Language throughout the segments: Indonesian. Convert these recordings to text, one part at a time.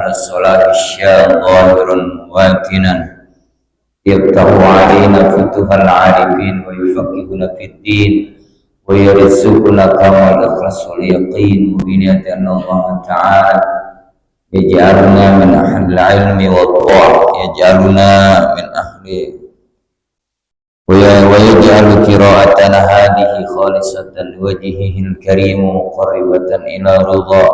على الصلاة الشاء ظاهرا واكنا يفتح علينا فتوح العارفين ويفقهنا في الدين ويرزقنا كما الإخلاص واليقين وبنية أن الله تعالى يجعلنا من أهل العلم والطاعة يجعلنا من أهل ويجعل قراءتنا هذه خالصة لوجهه الكريم مقربة إلى رضا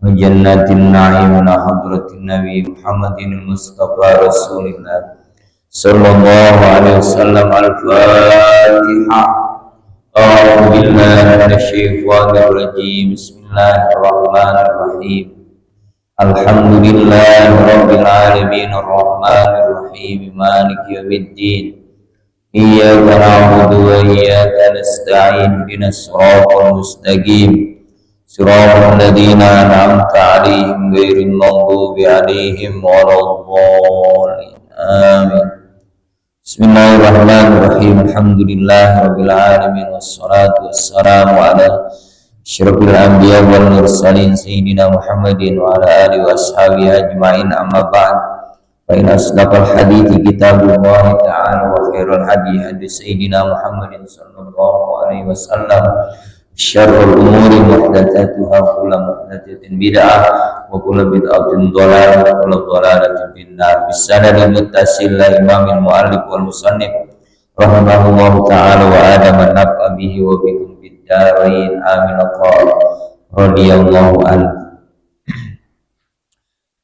وجنات النعيم إلى حضرة النبي محمد المصطفى رسول الله صلى الله عليه وسلم. الفاتحة. أعوذ بالله من الشيطان الرجيم. بسم الله الرحمن الرحيم. الحمد لله رب العالمين الرحمن الرحيم مالك يوم الدين إياك نعبد وإياك نستعين اهدنا الصراط المستقيم صراط الذين أنعمت عليهم غير المغضوب عليهم ولا الضالين آمين. بسم الله الرحمن الرحيم. الحمد لله رب العالمين والصلاة والسلام على أشرف الأنبياء والمرسلين سيدنا محمد وعلى آله وأصحابه أجمعين. أما بعد فإن أصدق الحديث كتاب الله تعالى وخير الهدي هدي سيدنا محمد صلى الله عليه وسلم. شر الأمور محدثاتها وكل محدثة بدعة وكل بدعة ضلالة وكل ضلالة في النار. بالسند المتصل للإمام المؤلف والمصنف رحمه الله تعالى وآدم النفع به وبكم في الدارين آمين. قال رضي الله عنه.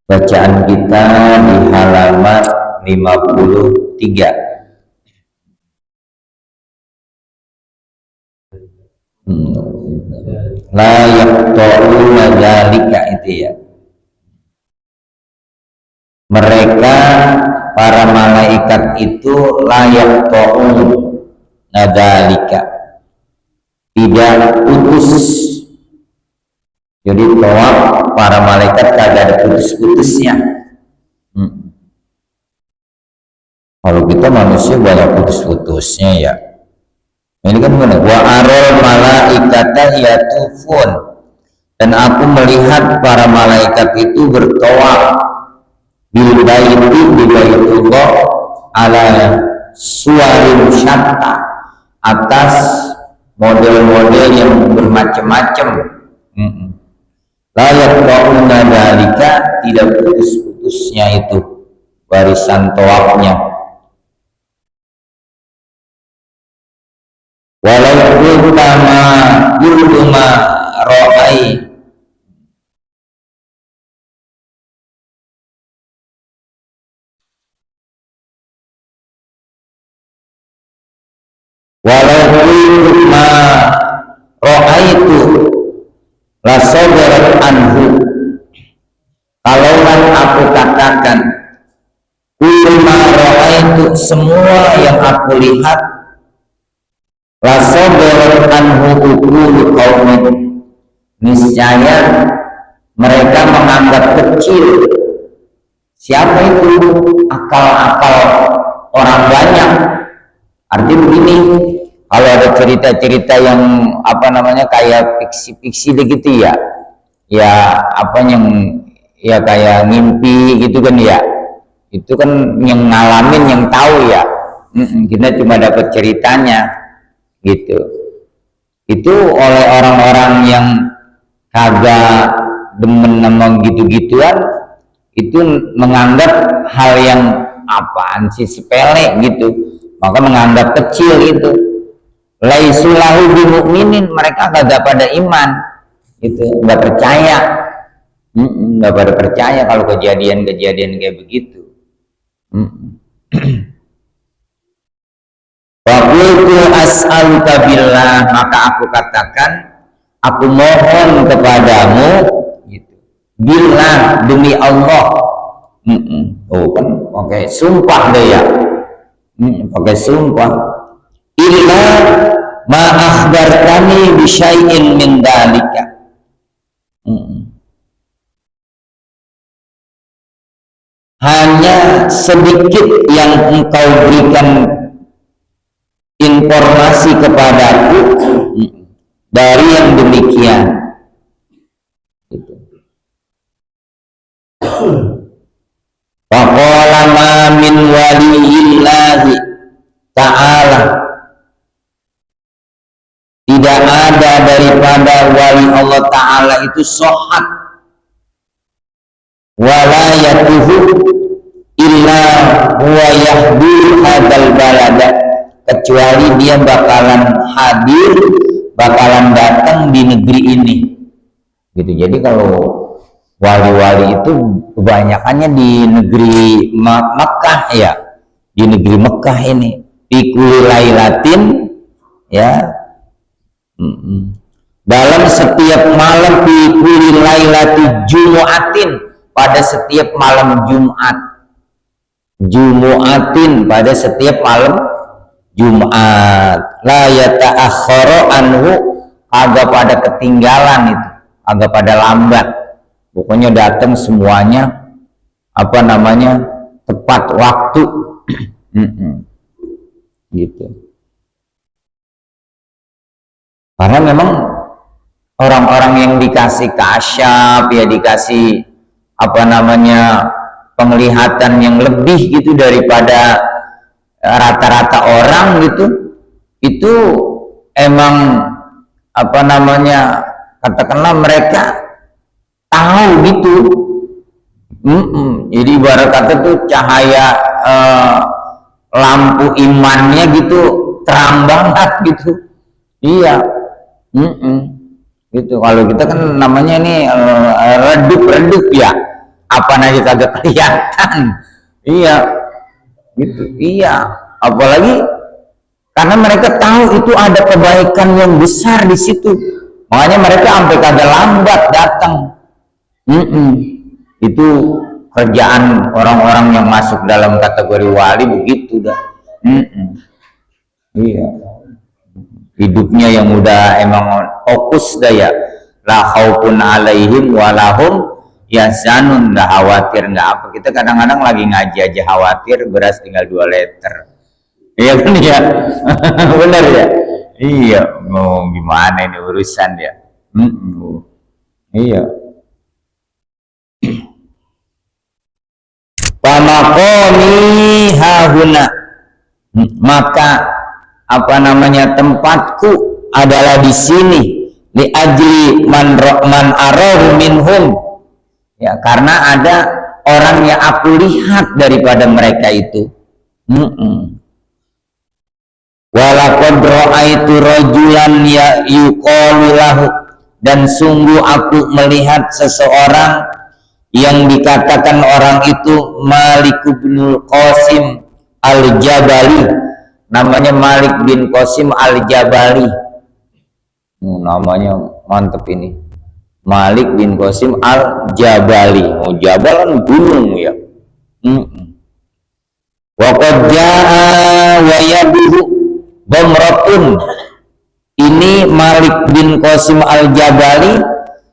Bacaan kita di halaman 53. La yaqta'una dzalika itu ya. Mereka para malaikat itu la yaqta'un dzalika. Tidak putus. Jadi tawaf para malaikat kagak ada putus-putusnya. Kalau kita manusia banyak putus-putusnya ya. Ini kan benar. Wa arol malaikata yatufun, dan aku melihat para malaikat itu bertawaf bil baiti di Baitullah ala suwarin syatta, atas model-model yang bermacam-macam. Layak ta'una dalika, tidak putus-putusnya itu barisan tawafnya. Walau kama yurduma ro'ai, walau kama ro'aitu lasoberat anhu, kalaulah aku katakan kulma ro'aitu, semua yang aku lihat, lasoberat anhu ukulu qaumin, niscaya mereka menganggap kecil. Siapa itu? Akal-akal orang banyak. Artinya begini, kalau ada cerita-cerita yang kayak fiksi-fiksi begitu ya, ya kayak mimpi gitu kan ya, itu kan yang ngalamin yang tahu ya. Kita cuma dapat ceritanya gitu. Itu oleh orang-orang yang kagak demen sama gitu-gituan, itu menganggap hal yang apaan sih, sepele gitu, maka menganggap kecil itu. Laisulahu bimu'minin, mereka kagak pada iman gitu, nggak percaya, nggak pada percaya kalau kejadian-kejadian kayak begitu. Waqultu as'aluka billah, maka aku katakan, aku mohon kepadamu gitu. Billah, demi Allah. Oh kan pakai sumpah deh ya. Pakai sumpah. Illa ma akhbartani bi syai'in min dalika. Hanya sedikit yang engkau berikan informasi kepadaku dari yang demikian. Faqala ma min waliyillahi ta'ala, tidak ada daripada wali Allah Ta'ala itu sohat walayatuhu illa huwa yahdir hadal balada, kecuali dia bakalan hadir, bakalan datang di negeri ini gitu. Jadi kalau wali-wali itu kebanyakannya di negeri Mekah ya, di negeri Mekah ini, di kulli lailatin ya, dalam setiap malam, di kulli lailati jumu'atin, pada setiap malam Jumat, jumu'atin, pada setiap malam Jumat, la yata'akhkharu anhu, agak pada ketinggalan itu, agak pada lambat, pokoknya datang semuanya apa namanya tepat waktu. Gitu. Karena memang orang-orang yang dikasih kasyaf ya, dikasih apa namanya penglihatan yang lebih gitu daripada rata-rata orang gitu, itu emang apa namanya, katakanlah mereka tahu gitu. Jadi ibarat kata tuh cahaya lampu imannya gitu terang banget gitu. Iya. Gitu. Kalau kita kan namanya nih redup-redup ya, apa aja kagak kelihatan. Iya. Gitu. Iya. Apalagi karena mereka tahu itu ada kebaikan yang besar di situ. Makanya mereka sampai kagak lambat datang. Itu kerjaan orang-orang yang masuk dalam kategori wali begitu dah. Iya. Hidupnya yang udah emang fokus dah ya, la khaufun alaihim walahum yahzanun, nggak khawatir nggak apa. Kita kadang-kadang lagi ngaji aja khawatir beras tinggal 2 liter. Iya kan ya. Benar ya. Iya, mau gimana ini urusan ya. Iya. Pamaqami hahuna, maka apa namanya tempatku adalah di sini, li ajli man arahu minhum, ya karena ada orang yang aku lihat daripada mereka itu. Walaqad ra'aitu rajulan ya yuqalu lahu, dan sungguh aku melihat seseorang yang dikatakan orang itu Malik bin Qasim al-Jabali, namanya Malik bin Qasim al-Jabali. Namanya mantep ini, Malik bin Qasim al-Jabali. Oh, Jabal kan gunung ya. Wa qad jaa wa yaduhu bamratun, ini Malik bin Qasim al-Jabali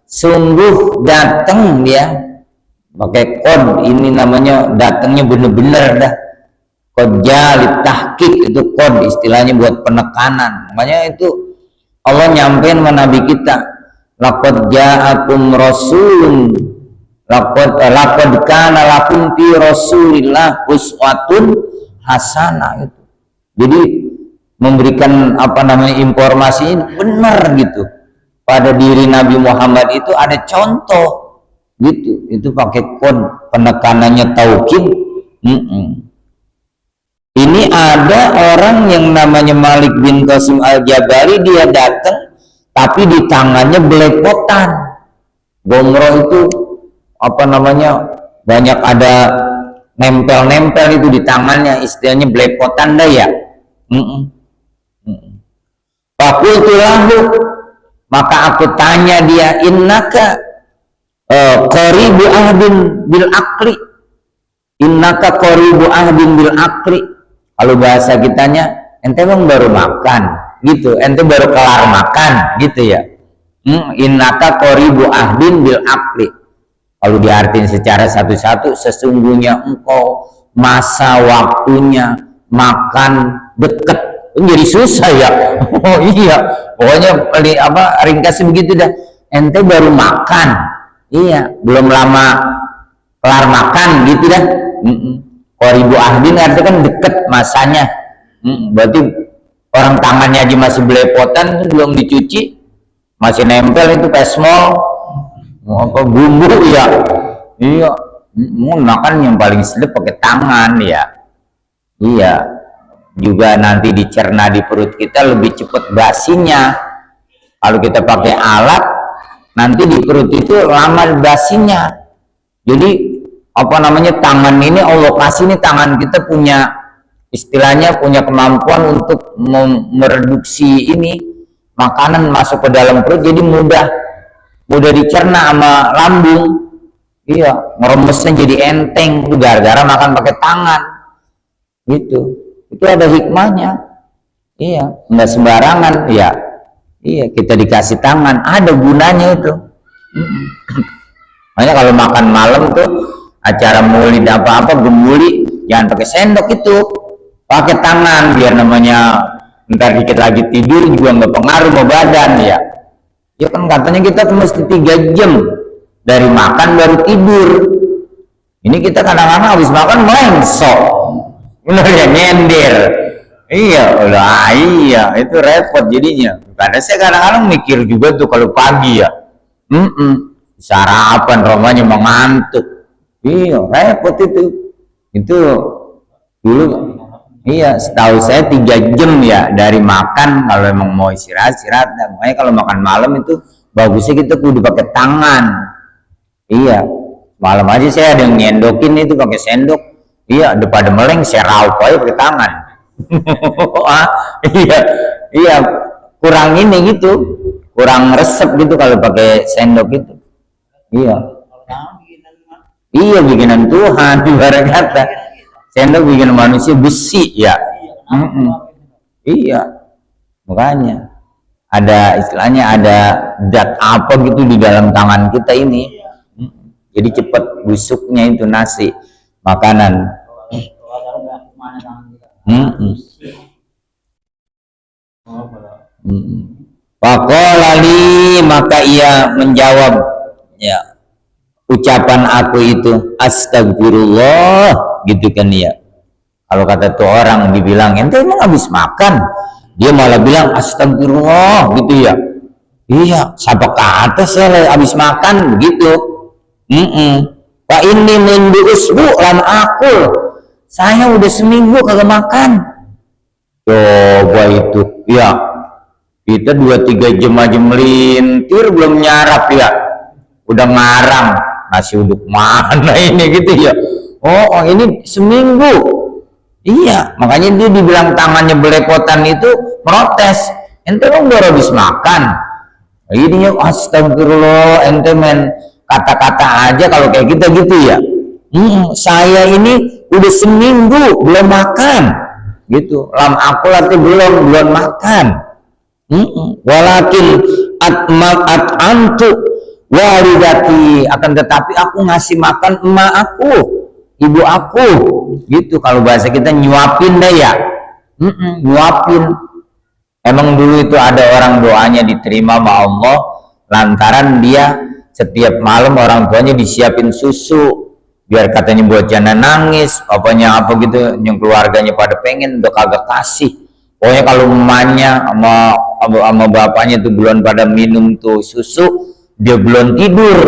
sungguh datang dia pakai kod, ini namanya datangnya bener-bener dah. Kod jalit tahqiq, itu kod istilahnya buat penekanan. Makanya itu Allah nyampein sama Nabi kita, laqad ja'akum rasulun, laqad kana lakum fi rasulillah uswatun hasanah. Itu jadi memberikan apa namanya informasi benar gitu, pada diri Nabi Muhammad itu ada contoh gitu. Itu pakai kod, penekanannya taukid. Ini ada orang yang namanya Malik bin Qasim al-Jabali, dia datang tapi di tangannya belepotan. Gomroh itu apa namanya, banyak ada nempel-nempel itu di tangannya, istilahnya belepotan dah ya. Fakultu lahu, maka aku tanya dia, innaka qaribu ahdin bil aqli, innaka qaribu ahdin bil aqli. Kalau bahasa kitanya, ente emang baru makan gitu, ente baru kelar makan gitu ya. Innaka qaribu ahdin bil aqli, kalau diartiin secara satu-satu, sesungguhnya engkau masa waktunya makan deket. Jadi susah ya. Oh iya, pokoknya ringkasnya begitu dah, ente baru makan, iya belum lama kelar makan gitu dah. Qoribu ahdin artinya kan deket masanya. Berarti orang tangannya aja masih belepotan, belum dicuci, masih nempel itu pesmol, apa bumbu ya. Iya, makan yang paling sedap pakai tangan ya. Iya, juga nanti dicerna di perut kita lebih cepat basinya. Kalau kita pakai alat, nanti di perut itu lama basinya. Jadi apa namanya, tangan ini Allah kasih nih, tangan kita punya istilahnya punya kemampuan untuk mereduksi ini makanan masuk ke dalam perut, jadi mudah dicerna sama lambung. Iya, ngeremesnya jadi enteng gara-gara makan pakai tangan gitu. Itu ada hikmahnya. Iya, nggak sembarangan ya. Iya, kita dikasih tangan ada gunanya itu. Makanya kalau makan malam tuh acara maulid apa-apa gemuli, jangan pakai sendok, itu pakai tangan, biar namanya ntar dikit lagi tidur juga nggak pengaruh ke badan ya. Ya kan katanya kita mesti 3 jam dari makan baru tidur. Ini kita kadang-kadang habis makan melengsok, bener ya, nyender. Iya, udah iya, itu repot jadinya. Karena saya kadang-kadang mikir juga tuh kalau pagi ya, sarapan romanya mengantuk. Iya, repot itu. Itu dulu, iya, setahu saya 3 jam ya dari makan kalau emang mau istirahat. Makanya kalau makan malam itu bagusnya kita kudu pakai tangan. Iya, malam aja saya ada yang nyendokin itu pakai sendok. Iya, daripada meleng saya raup aja pakai tangan. Iya, kurang ini gitu, kurang resep gitu kalau pakai sendok itu. Iya, bikinan Tuhan ibarat kata. Sendok bikin manusia besi ya. Iya, makanya ada istilahnya, ada zat apa gitu di dalam tangan kita ini. Jadi cepat busuknya itu nasi, makanan. Faqala li, maka ia menjawab ya, ucapan aku itu astagfirullah gitu kan ya. Kalau kata tuh orang dibilang ente emang habis makan, dia malah bilang astagfirullah gitu ya. Iya, siapa kata saya habis makan begitu. Pak ini mundu usbu lam akul, saya udah seminggu kagak makan. Coba itu ya, kita 2-3 jam aja melintir belum nyarap ya, udah ngarang nasi uduk mana ini gitu ya. Oh ini seminggu. Iya, makanya dia dibilang tangannya belepotan itu protes, ente kan baru habis makan. Ini astagfirullah, ente men kata-kata aja kalau kayak kita gitu ya. Saya ini udah seminggu belum makan gitu. Lam aku latih belum makan. Walakin at'amtu walidati, akan tetapi aku ngasih makan emak aku, ibu aku gitu. Kalau bahasa kita nyuapin deh ya. Nyuapin. Emang dulu itu ada orang doanya diterima sama Allah lantaran dia setiap malam orang tuanya disiapin susu, biar katanya buat jangan nangis, apanya apa gitu, yang keluarganya pada pengen udah kagak kasih. Pokoknya kalau emaknya sama bapaknya tuh belum pada minum tuh susu, dia belum tidur.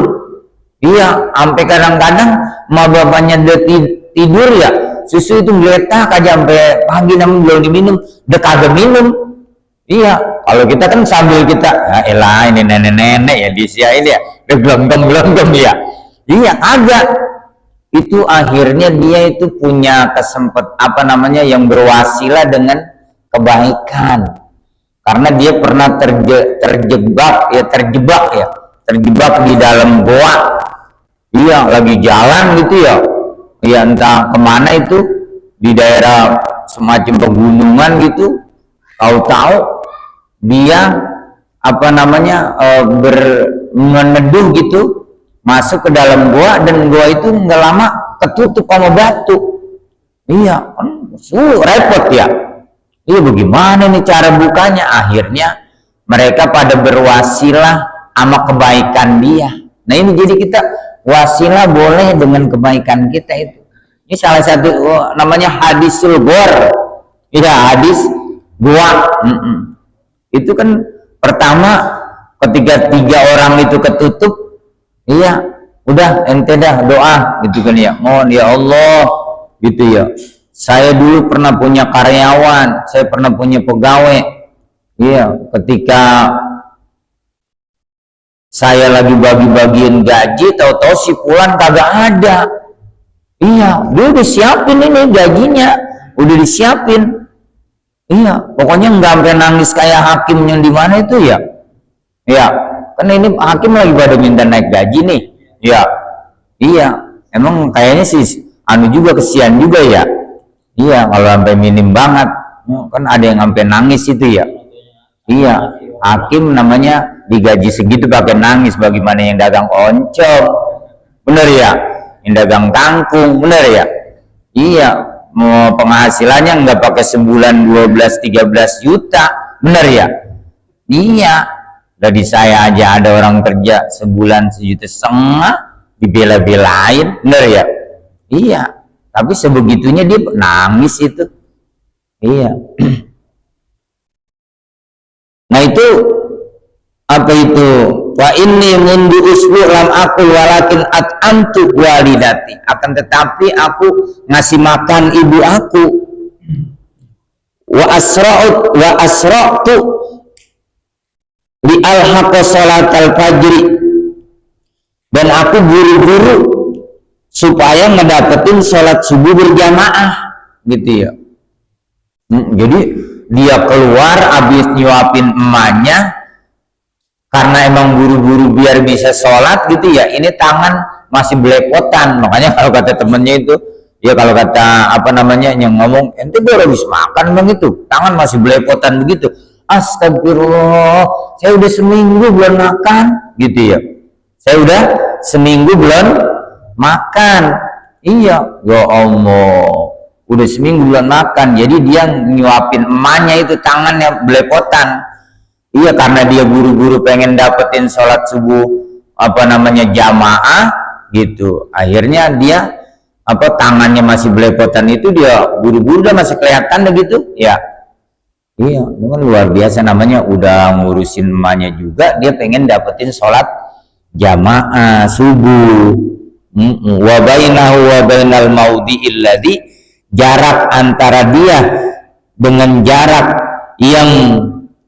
Iya, sampai kadang-kadang sama bapaknya dia tidur ya, susu itu geletak aja sampai pagi namun belum diminum, udah kagak minum. Iya, kalau kita kan sambil kita, elah ini nenek-nenek ya disiain ya, belum ya. Iya, agak itu akhirnya dia itu punya kesempatan apa namanya yang berwasilah dengan kebaikan, karena dia pernah terjebak di dalam goa. Iya, lagi jalan gitu ya, ya entah kemana itu di daerah semacam pegunungan gitu, tahu-tahu dia apa namanya meneduh gitu masuk ke dalam goa, dan goa itu nggak lama ketutup sama batu. Iya, repot ya. Iya, bagaimana nih cara bukanya? Akhirnya mereka pada berwasilah sama kebaikan dia. Nah ini jadi kita wasilah boleh dengan kebaikan kita itu. Ini salah satu namanya hadisul ghor. Ya, hadis gua. Itu kan pertama ketika 3 orang itu ketutup, iya, udah ente dah doa gitu kan ya. Mohon ya Allah gitu ya. Saya dulu pernah punya karyawan, saya pernah punya pegawai. Iya, ketika saya lagi bagi-bagiin gaji, tahu-tahu si Fulan kagak ada. Iya, dia udah siapin ini gajinya, udah disiapin. Iya, pokoknya nggak sampai nangis kayak hakim yang di mana itu ya. Iya, kan ini hakim lagi pada minta naik gaji nih. Iya, iya, emang kayaknya sih anu juga kesian juga ya. Iya, kalau sampai minim banget, kan ada yang sampai nangis itu ya. Iya, hakim namanya digaji segitu pakai nangis, bagaimana yang dagang oncom, bener ya, yang dagang kangkung, bener ya. Iya, mau penghasilannya nggak pakai sebulan 12-13 juta, bener ya. Iya, dari saya aja ada orang kerja sebulan 1,5 juta dibela-belain, bener ya. Iya, tapi sebegitunya dia nangis itu. Iya. Nah itu apa itu? Wa inni mundu usbu lam aqul walakin at'amtu walidati. Akan tetapi aku ngasih makan ibu aku. Wa asra'tu li alhaqa salatal fajri. Dan aku buru-buru supaya ngedapetin sholat subuh berjamaah gitu ya. Jadi dia keluar habis nyuapin emaknya karena emang buru-buru biar bisa sholat gitu ya. Ini tangan masih belepotan, makanya kalau kata temennya itu ya, kalau kata apa namanya yang ngomong, ente baru habis makan bang, itu tangan masih belepotan begitu. Astagfirullah, saya udah seminggu belum makan gitu ya. Saya udah seminggu belum makan. Iya, ya Allah, udah seminggu belum makan. Jadi dia nyuapin emaknya itu tangannya belepotan. Iya, karena dia buru-buru pengen dapetin sholat subuh apa namanya jamaah gitu. Akhirnya dia apa tangannya masih belepotan itu, dia buru-buru, udah masih kelihatan begitu ya. Iya, itu kan luar biasa namanya, udah ngurusin emaknya juga, dia pengen dapetin sholat jamaah subuh. Wa bainahu wa bainal maudhi'il ladzi, jarak antara dia dengan jarak yang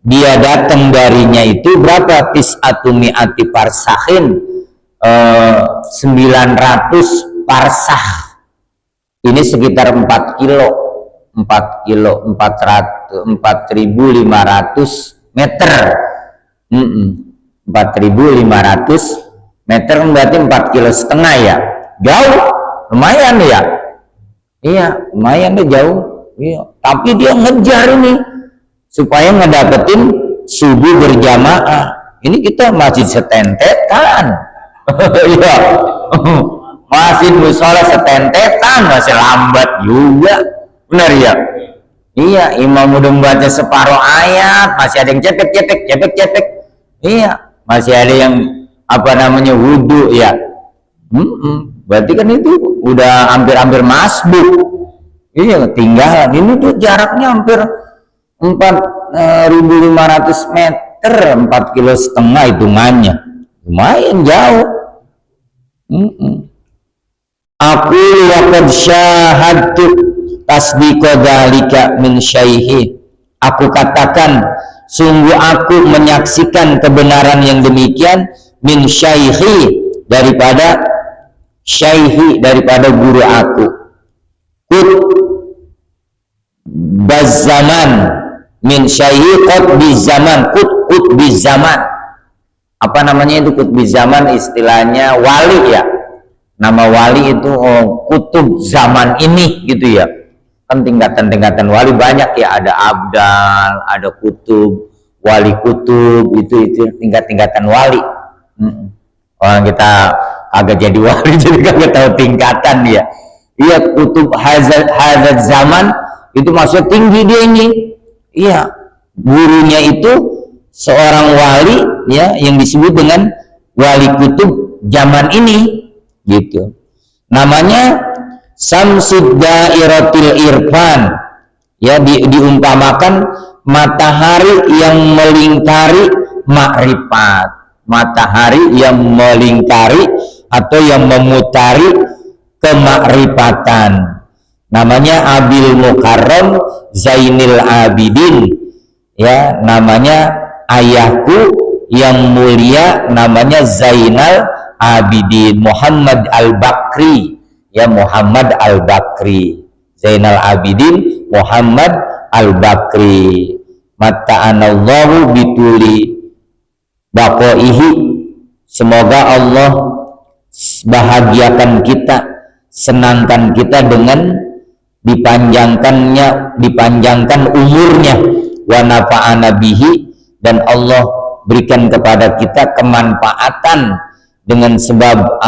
dia datang darinya itu berapa? Tis'atu mi'ati parsakhin, 900 parsah. Ini sekitar 4 kilo 4.500 meter. 4.500 meter berarti 4,5 kilo ya, jauh, lumayan ya. Iya, lumayan deh, jauh. Iya, tapi dia ngejar ini supaya ngedapetin subuh berjamaah. Ini kita masih setentetan. Iya, masih musola setentetan, masih lambat juga, benar ya. Iya, imam udah membaca separuh ayat, masih ada yang cepek. Iya, masih ada yang apa namanya wudhu ya. Berarti kan itu udah hampir masbuk. Iya, tinggal ini tuh jaraknya hampir 4.500 meter, 4,5 kilo hitungannya, lumayan jauh. Aku laqad syahadtu tasdiqa dzalika min syaihi. Aku katakan, sungguh aku menyaksikan kebenaran yang demikian min syaihi, daripada guru aku. Kut bazzaman min syaihi qutbi zaman. Qutbi zaman, apa namanya itu qutbi zaman? Istilahnya wali ya. Nama wali itu kutub zaman ini gitu ya. Kan tingkatan-tingkatan wali banyak ya, ada abdal, ada kutub, wali kutub, itu tingkat-tingkatan wali. Orang kita agak jadi wali jadi kagak tahu tingkatan ya. Iya, kutub hazard zaman itu maksudnya tinggi dia ini. Iya, gurunya itu seorang wali ya, yang disebut dengan wali kutub zaman ini. gitu. Namanya Samsud Dairatil Irfan, ya, diumpamakan matahari yang melingkari makrifat, matahari yang melingkari atau yang memutari kemakrifatan. Namanya Abil Mukarram Zainil Abidin, ya, namanya ayahku yang mulia namanya Zainal Abidin Muhammad Al-Bakri, ya, Muhammad Al-Bakri, Zainal Abidin Muhammad Al-Bakri. Mata'anallahu bituli baqaihi, semoga Allah bahagiakan kita, senangkan kita dengan dipanjangkan umurnya, wa nafa'ana bihi, dan Allah berikan kepada kita kemanfaatan dengan sebab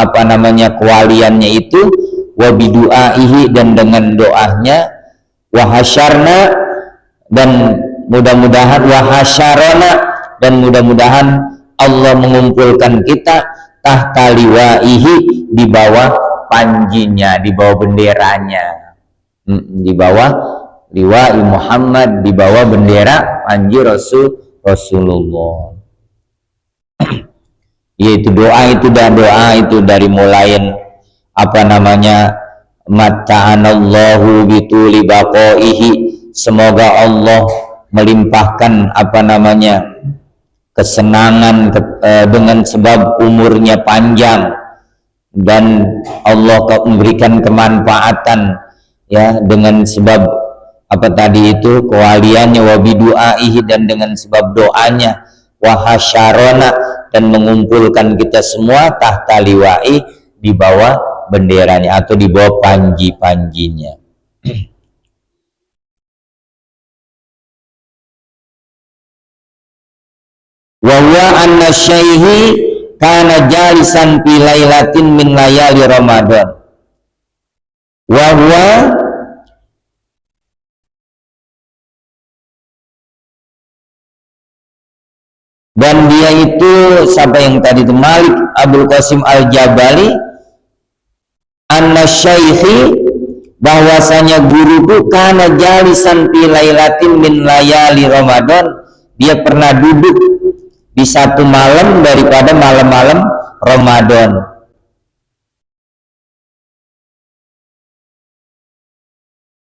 kewaliannya itu, wa bidu'aihi, dan dengan doanya, wa hasyarna, dan mudah-mudahan wa hasyarana, dan mudah-mudahan Allah mengumpulkan kita tahta liwaihi, di bawah panjinya, di bawah benderanya, di bawah liwai Muhammad, di bawah bendera panji Rasulullah. Yaitu doa itu dari mulai mata'anallahu bituli baqaihi, semoga Allah melimpahkan kesenangan dengan sebab umurnya panjang, dan Allah memberikan kemanfaatan, ya, dengan sebab kewaliannya, wa bidu'aihi, dan dengan sebab doanya, wa hasyarona, dan mengumpulkan kita semua tahta liwa'i, di bawah benderanya atau di bawah panji-panjinya. Wa huwa anna syaihi kana jalisan fi lailatin min layali Ramadan. Wa huwa, dan dia itu, siapa yang tadi itu, Malik Abdul Qasim Al-Jabali, anna syaihi, bahwasanya guruku, kana jalisan fi lailatin min layali Ramadan, dia pernah duduk di satu malam daripada malam-malam Ramadan.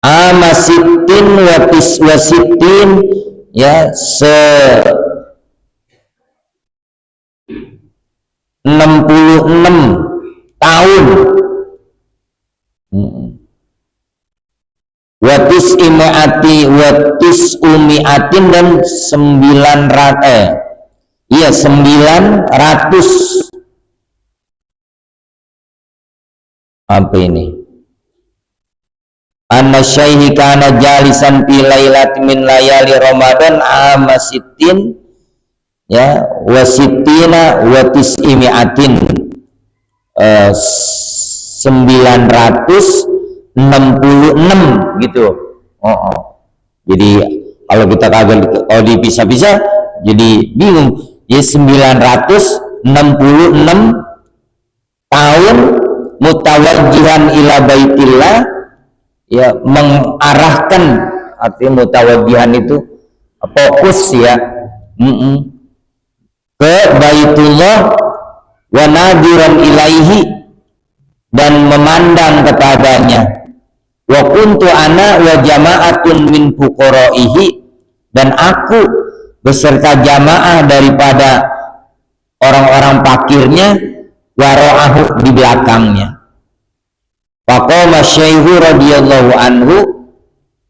Amasitin wasitin, ya, 66 tahun. Watis umiatin, dan 900 apa ini? Anna syaihi kana jalisan fi lailatin min layali Ramadan amasitin, ya, wasittina watisimiatin, 966 gitu. Jadi kalau kita kagak dipisah-pisah jadi bingung. Ya, 966 tahun mutawajjihan ila baitillah, ya, mengarahkan, artinya mutawajjihan itu fokus, ya, ke baitullah, wa nadiran ilaihi, dan memandang kepadanya, wa kuntu ana wa jama'atun min fuqaraihi, dan aku beserta jamaah daripada orang-orang fakirnya, wara'ahu, di belakangnya. Faqama syaihu radhiyallahu anhu,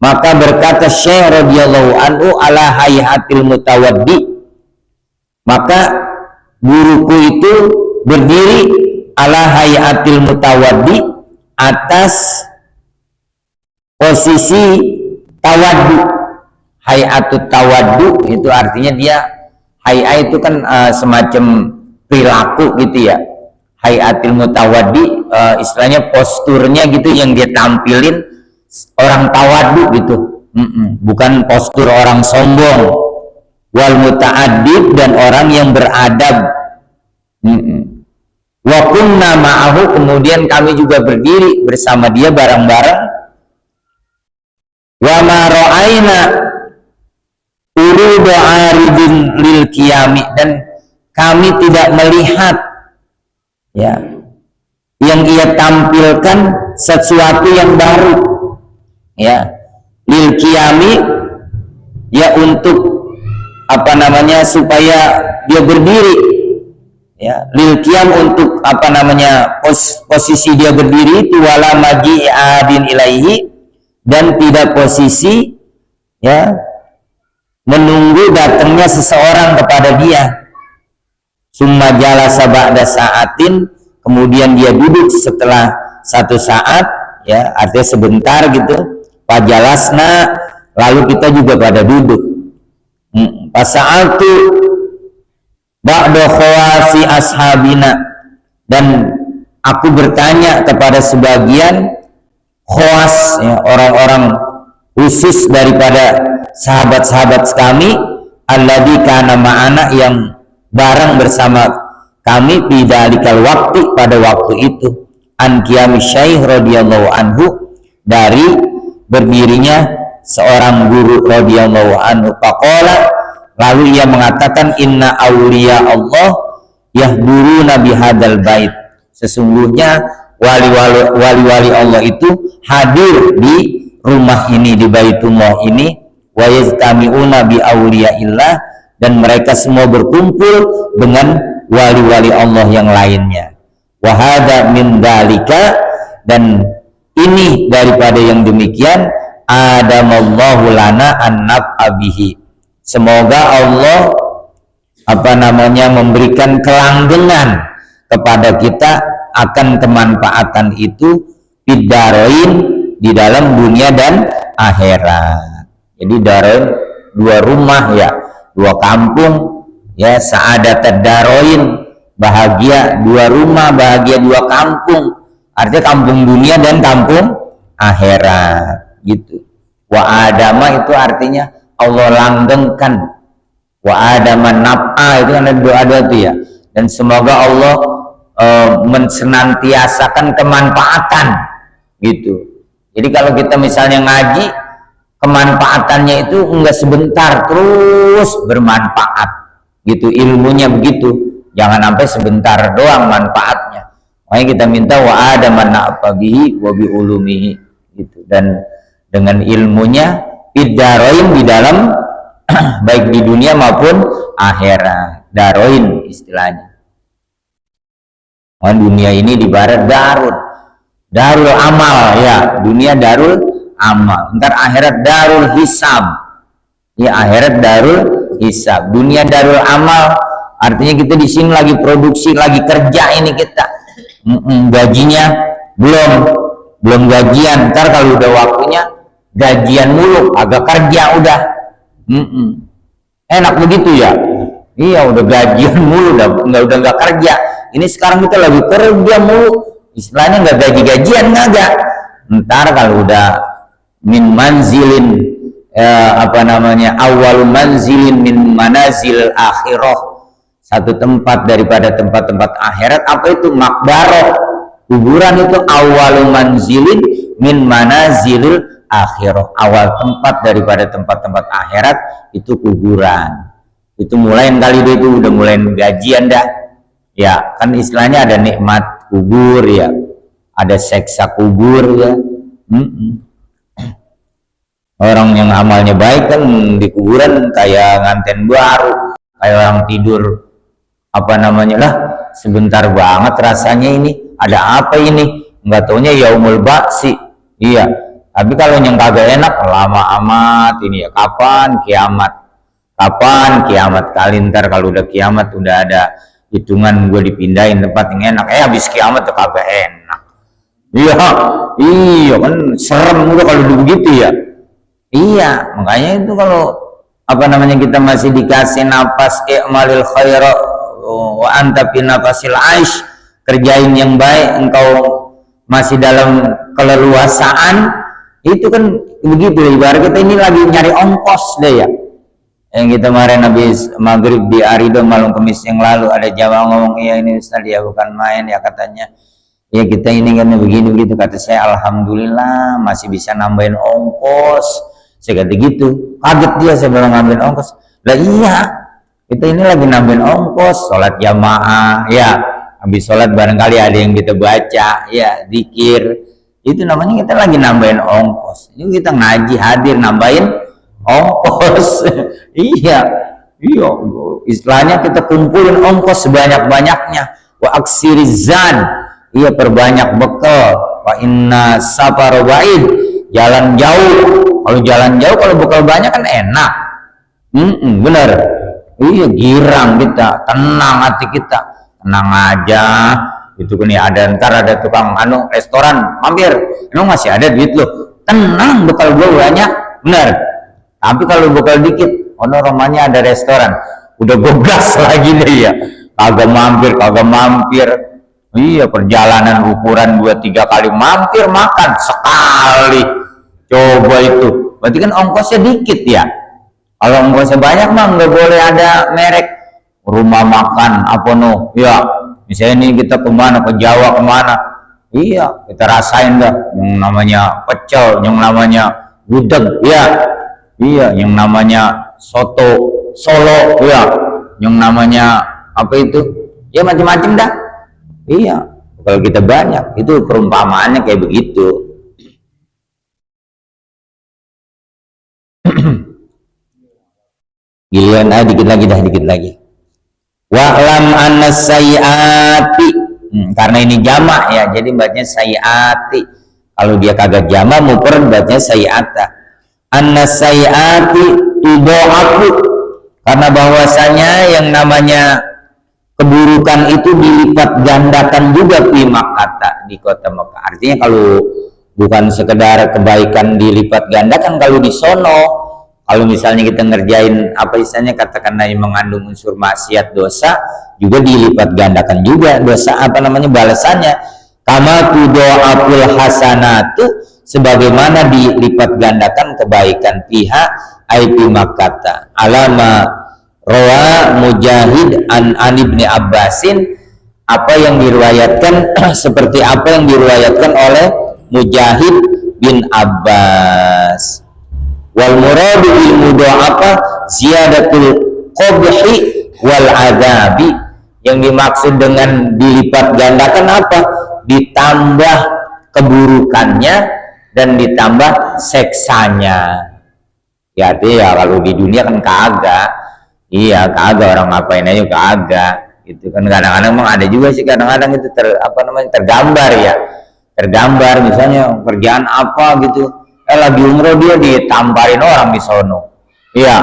maka berkata Syekh radhiyallahu anhu, ala hayhatil mutawaddi, maka guruku itu berdiri ala hayhatil mutawaddi, atas posisi tawaddu. Hayatut tawaddu itu artinya dia, hayat itu kan semacam perilaku gitu, ya. Hayatil mutawaddi istilahnya posturnya gitu, yang dia tampilin orang tawaddu gitu, bukan postur orang sombong. Wal muta'addib, dan orang yang beradab. Wa kunna ma'ahu, kemudian kami juga berdiri bersama dia bareng-bareng. Wa ma ra'aina urudu aridin lil qiyami, dan kami tidak melihat ya yang ia tampilkan sesuatu yang baru ya, lil qiyami ya, untuk apa namanya, supaya dia berdiri ya, lil qiyam, untuk apa namanya, posisi dia berdiri itu, wala maji'adin ilaihi, dan tidak posisi ya menunggu datangnya seseorang kepada dia. Summa jalasa ba'da sa'atin, kemudian dia duduk setelah satu saat ya, artinya sebentar gitu. Fajalasna, lalu kita juga pada duduk. Fasa'altu ba'da khawasi ashabina, dan aku bertanya kepada sebagian khawas ya, orang-orang khusus daripada sahabat-sahabat kami, alladzi kana ma'ana, yang bareng bersama kami, bidzalikal waqti, pada waktu itu, an qiyami syaikh radhiyallahu anhu, dari berdirinya seorang guru radhiyallahu anhu. Faqala, lalu ia mengatakan, inna auliya Allah yahduruna bihadzal bait, sesungguhnya wali-wali Allah itu hadir di rumah ini, di Baitullah ini. Wa yaztami'una bi auliyaillah, dan mereka semua berkumpul dengan wali-wali Allah yang lainnya. Wa hadza min dzalika, dan ini daripada yang demikian, adamallahu lana an-naf'a bihi, semoga Allah apa namanya memberikan kelanggengan kepada kita akan kemanfaatan itu, bidaroin, di dalam dunia dan akhirat. Jadi daroin dua rumah ya, dua kampung ya, sa'adat daroin, bahagia dua rumah, bahagia dua kampung, artinya kampung dunia dan kampung akhirat gitu. Wa adama itu artinya Allah langgengkan, wa adama naf'a itu kan ada tuh ya, dan semoga Allah mensenantiasakan kemanfaatan gitu. Jadi kalau kita misalnya ngaji, kemanfaatannya itu enggak sebentar, terus bermanfaat gitu, ilmunya begitu, jangan sampai sebentar doang manfaatnya. Makanya kita minta wa adaman na'fabihi wa bi ulumihi gitu, dan dengan ilmunya bidaroin, di dalam baik di dunia maupun akhirat. Daroin istilahnya. Dunia ini di barat darul amal ya, dunia darul amal, ntar akhirat darul hisab ya, akhirat darul hisab. Dunia darul amal artinya kita di sini lagi produksi, lagi kerja ini kita, gajinya belum gajian, ntar kalau udah waktunya gajian mulu, agak kerja udah enak begitu ya. Iya, udah gajian mulu, udah nggak kerja. Ini sekarang kita lagi kerja mulu, istilahnya nggak gaji-gajian, nggak. Ntar kalau udah min manzilin apa namanya, awal manzilin min manazil akhirah, satu tempat daripada tempat-tempat akhirat. Apa itu? Makbaroh, kuburan itu awal manzilin min manazilil akhirah, awal tempat daripada tempat-tempat akhirat itu kuburan. Itu mulai kali itu udah mulai gajian dah. Ya kan istilahnya ada nikmat kubur ya, ada seksa kubur ya. Orang yang amalnya baik kan di kuburan kayak nganten baru, kayak orang tidur apa namanya lah, sebentar banget rasanya ini ada apa ini, nggak taunya yaumul ba'si. Iya, tapi kalau yang kagak enak lama amat ini ya, kapan kiamat kali, ntar kalau udah kiamat udah ada hitungan gue dipindahin tempat yang enak, habis kiamat tuh kagak enak. Iya kan serem udah kalau begitu ya. Iya, makanya itu kalau apa namanya kita masih dikasih napas i'malil khaira wa anta fi nafasil aish, kerjain yang baik, engkau masih dalam keleluasaan, itu kan begitu. Ibarat kita ini lagi nyari ongkos deh ya. yang kita kemarin habis maghrib di Arido malam Kamis yang lalu ada jamaah ngomong, iya ini Ustaz ya bukan main ya katanya, ya kita ini kan begini begitu. Kata saya alhamdulillah masih bisa nambahin ongkos. Saya kata gitu, kaget dia, saya bilang nambahin ongkos. Lah iya, kita ini lagi nambahin ongkos, sholat jamaah ya, habis sholat barangkali ada yang kita baca ya, zikir, itu namanya kita lagi nambahin ongkos. Ini kita ngaji hadir nambahin ongkos. iya istilahnya kita kumpulin ongkos sebanyak-banyaknya. Wa aksirizan, iya perbanyak bekal. Wa inna safar ba'id, jalan jauh. Kalau jalan jauh kalau bekal banyak kan enak. Bener. Iya girang kita, tenang hati kita, tenang aja. Itu kan ya, ada ntar ada tukang restoran mampir, emang masih ada duit lo, tenang bekal gue banyak, bener. Tapi kalau bekal dikit, romanya ada restoran, udah gue gas lagi deh ya, kagak mampir. Iya perjalanan ukuran 2-3 kali mampir makan sekali, coba itu, berarti kan ongkosnya dikit ya. Kalau ongkosnya banyak mah nggak boleh ada merek rumah makan apa ya. Misalnya ini kita kemana, ke Jawa kemana, iya kita rasain dah yang namanya pecel, yang namanya gudeg ya, iya yang namanya soto Solo ya, yang namanya apa itu ya, macam-macam dah. Iya kalau kita banyak, itu perumpamaannya kayak begitu. Giliran dikit lagi wa'lam anna sayyati, karena ini jamak ya, jadi bacanya sayyati. Kalau dia kagak jamak mufrad bacanya sayyata. Anna sayyati tudha'afu, karena bahwasanya yang namanya keburukan itu dilipat gandakan juga di Makkah, di kota Mekah. Artinya kalau bukan sekedar kebaikan dilipat gandakan kalau di sono. Kalau misalnya kita ngerjain apa istilahnya katakanlah yang mengandung unsur maksiat dosa, juga dilipat gandakan juga dosa balasannya. Kama tudha'aful hasanatu, sebagaimana dilipat gandakan kebaikan pihak aiti Makkah. Alama rawa Mujahid an Ibnu Abbasin, apa yang diriwayatkan seperti apa yang diriwayatkan oleh Mujahid bin Abbas. Wal muradu bil mudha'afah ziyadatul qabhi wal adabi, yang dimaksud dengan dilipat gandakan apa? Ditambah keburukannya dan ditambah seksanya. Ya artinya ya kalau di dunia kan kagak, iya kagak, orang ngapain aja kagak gitu kan. Kadang-kadang memang ada juga sih, kadang-kadang itu tergambar ya, tergambar misalnya kerjaan apa gitu, lagi umroh dia ditamparin orang di sono, iya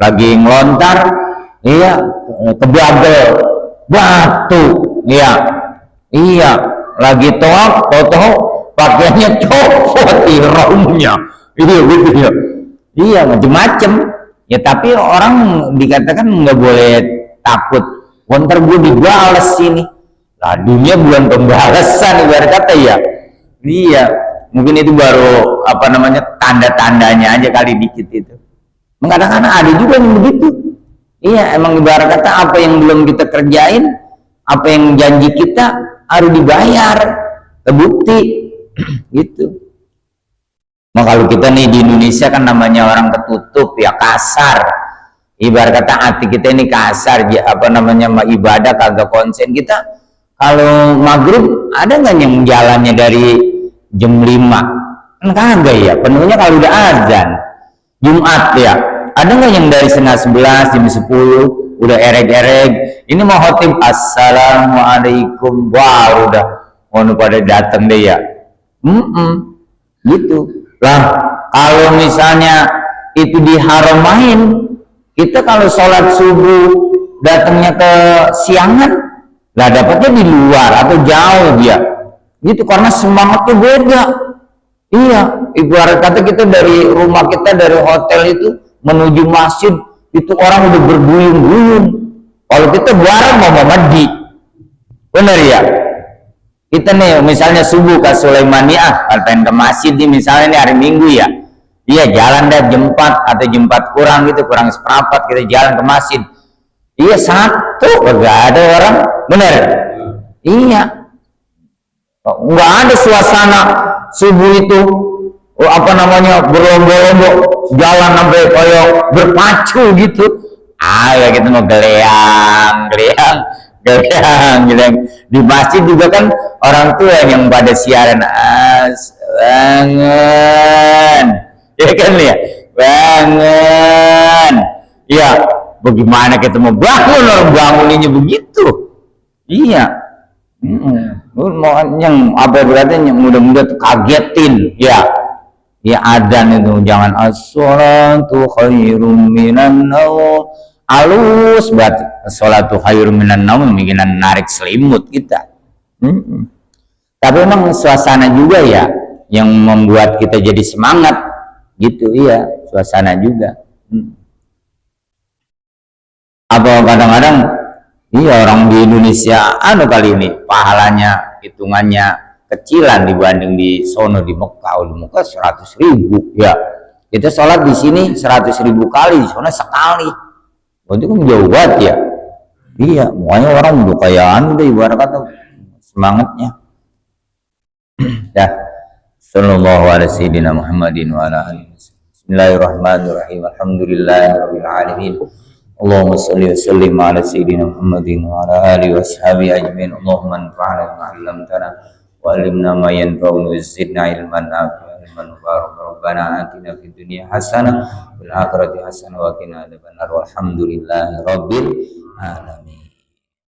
lagi ngelontar, iya kebabel batu, iya lagi toak, tau pakaiannya copot ihramnya, iya gitu ya, iya macem-macem ya. Tapi orang dikatakan nggak boleh takut, ntar gue dibales ini lah, dunia bulan pembalasan ibarat kata ya. Iya mungkin itu baru tanda-tandanya aja kali dikit itu. Kadang-kadang ada juga yang begitu. Iya emang ibarat kata apa yang belum kita kerjain, apa yang janji kita harus dibayar, terbukti gitu. Kalau kita nih di Indonesia kan namanya orang ketutup ya, kasar. Ibarat kata hati kita ini kasar, ibadah kagak konsen. Kita kalau maghrib ada nggak yang jalannya dari jam 5? Kan kagak ya, penuhnya kalau udah azan. Jumat ya, ada nggak yang dari setengah 11, jam 10 udah ereg-ereg, ini mau khotib assalamualaikum, wah udah mau pada datang deh ya. Gitu lah. Kalau misalnya itu di Haramain, kita kalau sholat subuh datangnya ke siangan lah, dapatnya di luar atau jauh ya gitu, karena semangatnya beda. Iya ibarat kata kita dari rumah kita, dari hotel itu menuju masjid itu orang udah berguyung-guyung. Kalau kita bareng mau mandi, bener ya. Kita nih misalnya subuh ke Sulaimaniyah, kalau pengen ke masjid nih misalnya ini hari Minggu ya, Iya, jalan dah jam 4 atau jam 4 kurang gitu, kurang seperempat kita jalan ke masjid. Iya, satu, enggak ada orang, bener? Iya, enggak ada suasana subuh itu, apa namanya, berlomba-lomba jalan sampai kayak berpacu gitu. Ya kita mau geleang di masjid juga kan orang tua yang pada siaran bangun, ya kan ya, bangun, ya bagaimana kita mau bangun, orang bangunnya begitu. Iya, mau yang apa berarti yang mudah-mudah tuh kagetin, ya adzan itu jangan as-sholatu khairum minan naum, alus berarti as-sholatu khairum minan naum, bikin narik selimut kita. Tapi memang suasana juga ya yang membuat kita jadi semangat gitu, iya, suasana juga. Apa kadang-kadang iya orang di Indonesia kali ini pahalanya hitungannya kecilan dibanding di sono di Mekah. Di Mekah 100.000 ya, kita sholat di sini 100.000 kali, di sana sekali. Itu kan jauh banget ya. Iya, makanya orang udah kayak udah ibarat kata semangatnya. Ya, sallallahu alaihi wasallam Muhammadin wa ala alihi. Bismillahirrahmanirrahim. Alhamdulillahirabbil alamin. Allahumma shalli wa sallim ala sayyidina Muhammadin wa ala alihi washabihi ajmain. Allahumma anfa'na bima 'allamtana wa 'allimna ma yanfa'una wa zidna ilman nafi'an ilman mubarakan. Rabbana atina fid dunya hasanah wa fil akhirati hasanah wa qina adzabannar. Walhamdulillahi rabbil alamin.